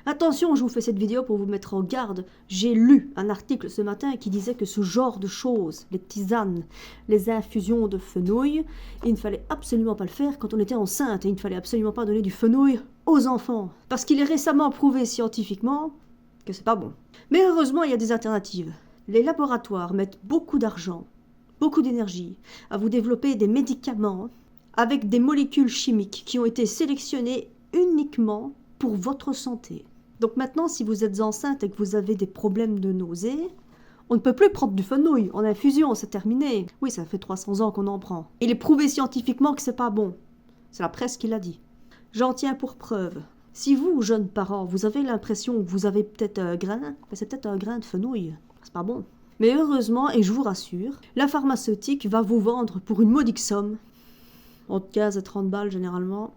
Attention, je vous fais cette vidéo pour vous mettre en garde. J'ai lu un article ce matin qui disait que ce genre de choses, les tisanes, les infusions de fenouil, il ne fallait absolument pas le faire quand on était enceinte et il ne fallait absolument pas donner du fenouil aux enfants. Parce qu'il est récemment prouvé scientifiquement que c'est pas bon. Mais heureusement, il y a des alternatives. Les laboratoires mettent beaucoup d'argent, beaucoup d'énergie à vous développer des médicaments avec des molécules chimiques qui ont été sélectionnées uniquement pour votre santé. Donc maintenant, si vous êtes enceinte et que vous avez des problèmes de nausées, on ne peut plus prendre du fenouil en infusion, c'est terminé. Oui, ça fait 300 ans qu'on en prend. Il est prouvé scientifiquement que c'est pas bon. C'est la presse qui l'a dit. J'en tiens pour preuve. Si vous, jeunes parents, vous avez l'impression que vous avez peut-être un grain, ben c'est peut-être un grain de fenouil. C'est pas bon. Mais heureusement, et je vous rassure, la pharmaceutique va vous vendre pour une modique somme, entre 15 et 30 balles généralement,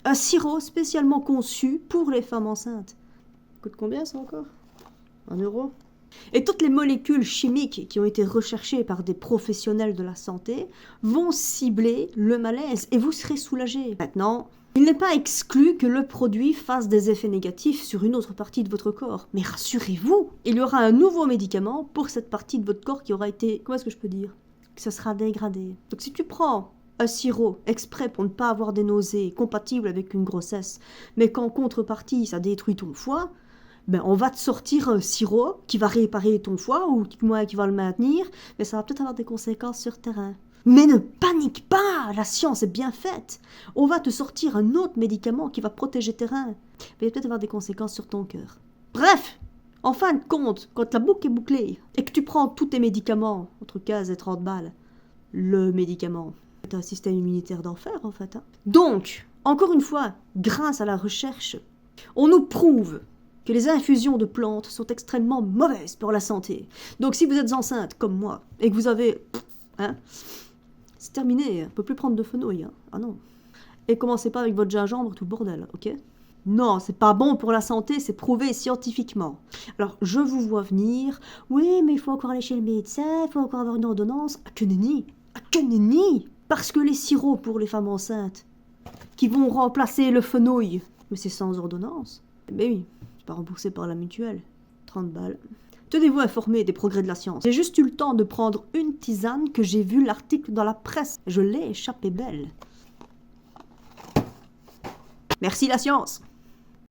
un sirop spécialement conçu pour les femmes enceintes. Coûte combien ça encore? 1 euro. Et toutes les molécules chimiques qui ont été recherchées par des professionnels de la santé vont cibler le malaise et vous serez soulagé. Maintenant, il n'est pas exclu que le produit fasse des effets négatifs sur une autre partie de votre corps. Mais rassurez-vous, il y aura un nouveau médicament pour cette partie de votre corps qui aura été, comment est-ce que je peux dire, que ça sera dégradé. Donc si tu prends un sirop exprès pour ne pas avoir des nausées compatibles avec une grossesse, mais qu'en contrepartie ça détruit ton foie, ben on va te sortir un sirop qui va réparer ton foie ou qui va le maintenir, mais ça va peut-être avoir des conséquences sur le terrain. Mais ne panique pas, la science est bien faite. On va te sortir un autre médicament qui va protéger tes reins, mais il va peut-être avoir des conséquences sur ton cœur. Bref, en fin de compte, quand la boucle est bouclée et que tu prends tous tes médicaments, entre 15 et 30 balles, le médicament, c'est un système immunitaire d'enfer en fait. Donc, encore une fois, grâce à la recherche, on nous prouve que les infusions de plantes sont extrêmement mauvaises pour la santé. Donc si vous êtes enceinte comme moi et que vous avez... c'est terminé, on ne peut plus prendre de fenouil. Ah non. Et commencez pas avec votre gingembre, tout le bordel, ok? Non, c'est pas bon pour la santé, c'est prouvé scientifiquement. Alors, je vous vois venir, oui, mais il faut encore aller chez le médecin, il faut encore avoir une ordonnance. Ah, que nenni! Ah, que nenni! Parce que les sirops pour les femmes enceintes, qui vont remplacer le fenouil, mais c'est sans ordonnance. Mais oui, c'est pas remboursé par la mutuelle. 30 balles. Tenez-vous informé des progrès de la science. J'ai juste eu le temps de prendre une tisane que j'ai vu l'article dans la presse. Je l'ai échappé belle. Merci la science!